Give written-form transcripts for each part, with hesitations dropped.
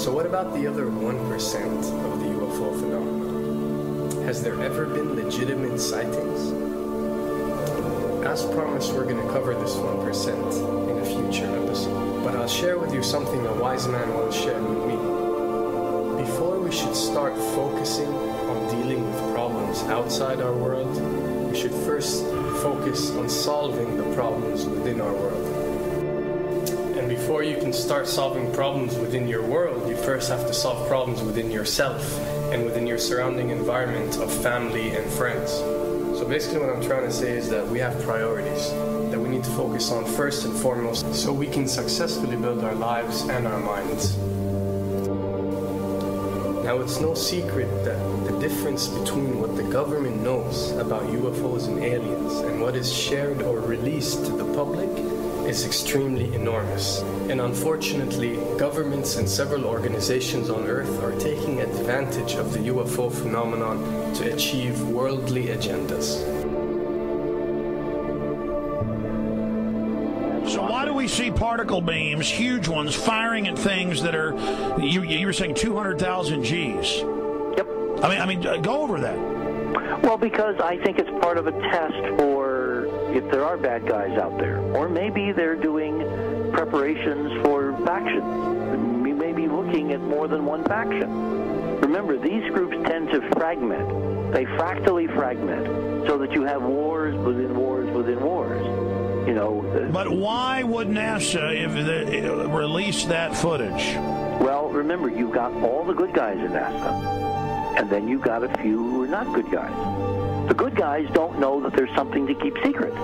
So what about the other 1% of the UFO phenomenon? Has there ever been legitimate sightings? As promised, we're going to cover this 1% in a future episode. But I'll share with you something a wise man once shared with me. Before we should start focusing on dealing with problems outside our world, we should first focus on solving the problems within our world. And before you can start solving problems within your world, you first have to solve problems within yourself and within your surrounding environment of family and friends. So basically what I'm trying to say is that we have priorities that we need to focus on first and foremost so we can successfully build our lives and our minds. Now, it's no secret that the difference between what the government knows about UFOs and aliens and what is shared or released to the public is extremely enormous. And unfortunately, governments and several organizations on Earth are taking advantage of the UFO phenomenon to achieve worldly agendas. So why do we see particle beams, huge ones, firing at things that are, you were saying 200,000 Gs? Yep. I mean, go over that. Well, because I think it's part of a test for if there are bad guys out there. Or maybe they're doing preparations for factions. We may be looking at more than one faction. Remember, these groups tend to fragment. They fractally fragment so that you have wars within wars within wars. You know. But why would NASA release that footage? Well, remember, you've got all the good guys in NASA, and then you've got a few who are not good guys. The good guys don't know that there's something to keep secret.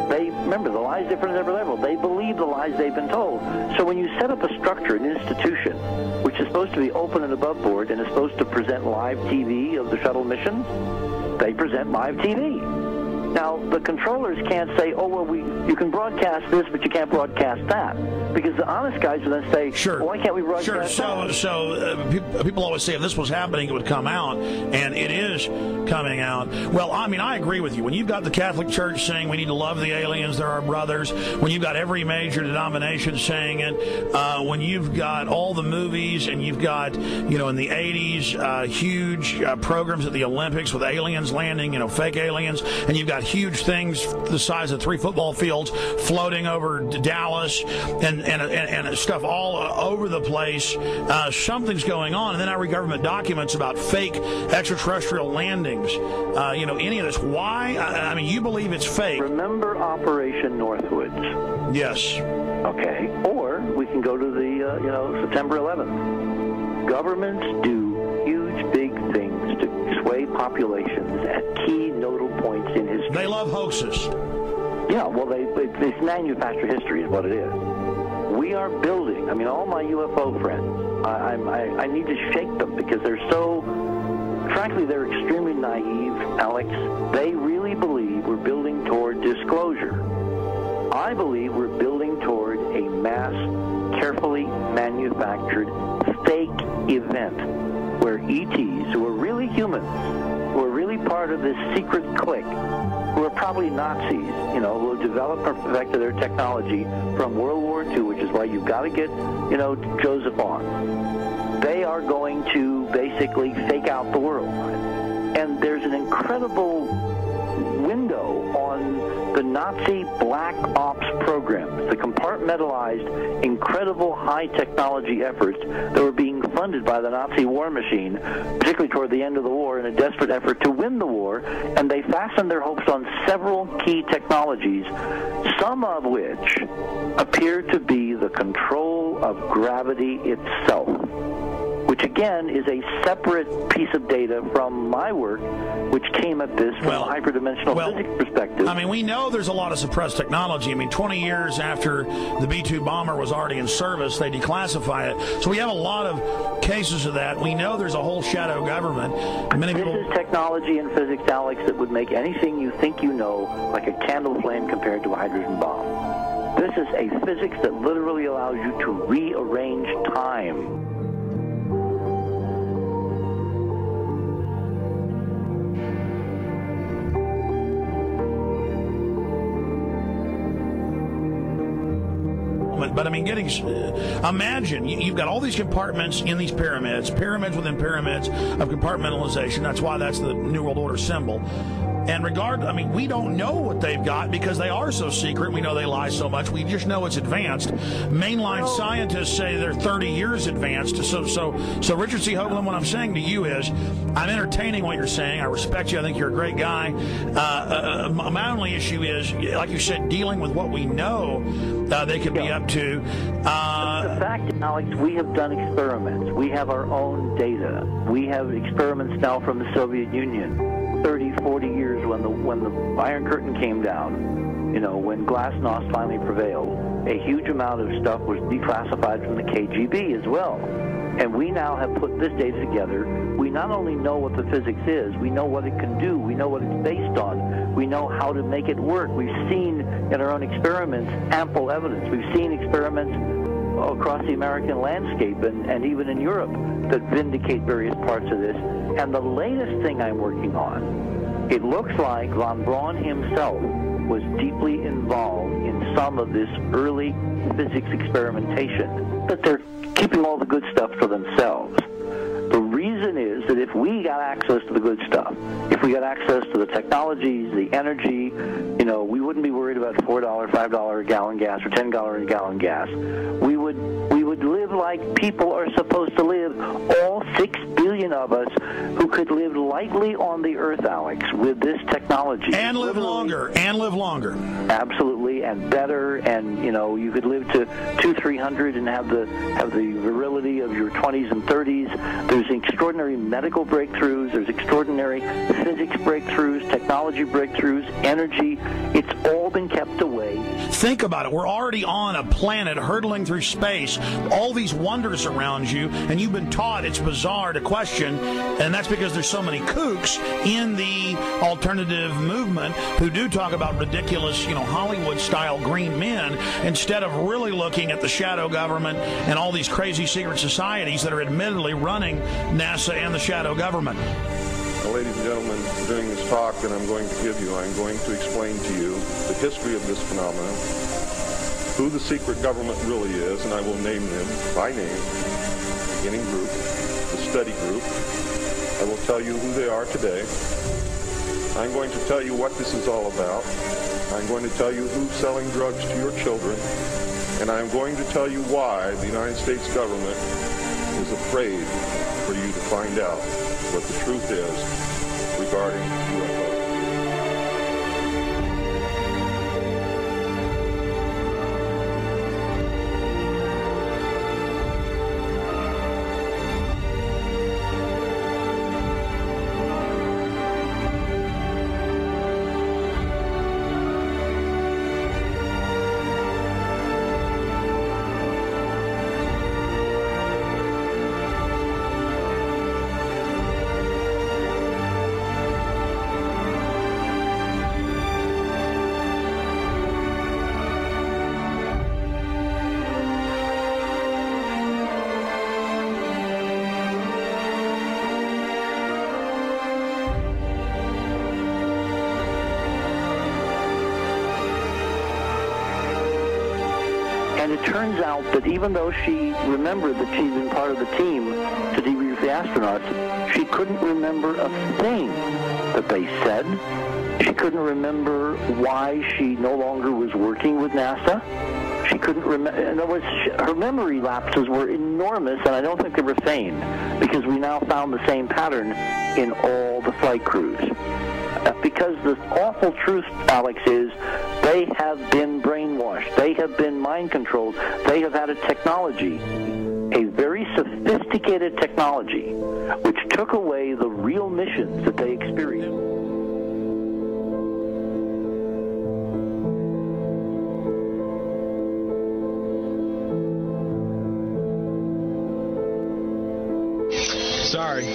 Remember, the lie's different at every level. They believe the lies they've been told. So when you set up a structure, an institution, which is supposed to be open and above board and is supposed to present live TV of the shuttle missions, they present live TV. Now, the controllers can't say, oh, well, you can broadcast this, but you can't broadcast that. Because the honest guys will then say, sure. Well, why can't we broadcast that? So people always say if this was happening, it would come out, and it is coming out. Well, I mean, I agree with you. When you've got the Catholic Church saying we need to love the aliens, they're our brothers, when you've got every major denomination saying it, when you've got all the movies, and you've got, in the 80s, huge programs at the Olympics with aliens landing, fake aliens, and you've got huge things the size of 3 football fields floating over Dallas and stuff all over the place. Something's going on. And then I read government documents about fake extraterrestrial landings. Any of this. Why? I mean, you believe it's fake. Remember Operation Northwoods? Yes. Okay. Or we can go to the, September 11th. Governments do huge, big things to sway populations at key nodal points in history. They love hoaxes. Yeah, well, it's manufacture history is what it is. We are building, all my UFO friends, I need to shake them because they're so, frankly, they're extremely naive, Alex. They really believe we're building toward disclosure. I believe we're building toward a mass, carefully manufactured fake event where ETs, who are really humans, who are really part of this secret clique, who are probably Nazis, who have developed or perfected their technology from World War II, which is why you've got to get, Joseph on. They are going to basically fake out the world. And there's an incredible window on the Nazi black ops programs, the compartmentalized, incredible high-technology efforts that were being funded by the Nazi war machine, particularly toward the end of the war in a desperate effort to win the war, and they fastened their hopes on several key technologies, some of which appear to be the control of gravity itself, which again is a separate piece of data from my work, which came at this from a hyperdimensional physics perspective. I mean, we know there's a lot of suppressed technology. 20 years after the B-2 bomber was already in service, they declassify it. So we have a lot of cases of that. We know there's a whole shadow government. This is technology in physics, Alex, that would make anything you think you know like a candle flame compared to a hydrogen bomb. This is a physics that literally allows you to rearrange time. But I mean, imagine you've got all these compartments in these pyramids, pyramids within pyramids of compartmentalization. That's why that's the New World Order symbol. And I mean, we don't know what they've got because they are so secret. We know they lie so much. We just know it's advanced. Mainline scientists say they're 30 years advanced. So Richard C. Hoagland, what I'm saying to you is, I'm entertaining what you're saying. I respect you. I think you're a great guy. My only issue is, like you said, dealing with what we know they could be up to. The fact, Alex, we have done experiments. We have our own data. We have experiments now from the Soviet Union. 30, 40 years when the Iron Curtain came down, when Glasnost finally prevailed, a huge amount of stuff was declassified from the KGB as well. And we now have put this data together. We not only know what the physics is, we know what it can do, we know what it's based on, we know how to make it work. We've seen in our own experiments ample evidence. We've seen experiments across the American landscape and even in Europe that vindicate various parts of this. And the latest thing I'm working on, it looks like von Braun himself was deeply involved in some of this early physics experimentation, but they're keeping all the good stuff for themselves. The reason is that if we got access to the good stuff, if we got access to the technologies, the energy, we wouldn't be worried about $4, $5 a gallon gas or $10 a gallon gas. We would live like people are supposed to live, all 6 billion of us who could live lightly on the earth, Alex, with this technology. And live longer. Absolutely, and better, and you could live to 200-300 and have the virility of your 20s and 30s. There's extraordinary medical breakthroughs, there's extraordinary physics breakthroughs, technology breakthroughs, energy. It's all been kept away. Think about it. We're already on a planet hurtling through space, all these wonders around you, and you've been taught it's bizarre to question, and that's because there's so many kooks in the alternative movement who do talk about ridiculous, Hollywood-style green men, instead of really looking at the shadow government and all these crazy secret societies that are admittedly running NASA and the shadow government. Now, ladies and gentlemen, during this talk that I'm going to give you, I'm going to explain to you the history of this phenomenon, who the secret government really is, and I will name them by name, the beginning group, the study group. I will tell you who they are today. I'm going to tell you what this is all about. I'm going to tell you who's selling drugs to your children, and I'm going to tell you why the United States government is afraid for you to find out what the truth is regarding UFOs. And it turns out that even though she remembered that she'd been part of the team to debrief the astronauts, she couldn't remember a thing that they said. She couldn't remember why she no longer was working with NASA. She couldn't remember. In other words, her memory lapses were enormous, and I don't think they were feigned, because we now found the same pattern in all the flight crews. Because the awful truth, Alex, is they have been brainwashed. They have been mind controlled. They have had a technology, a very sophisticated technology, which took away the real missions that they experienced. Sorry.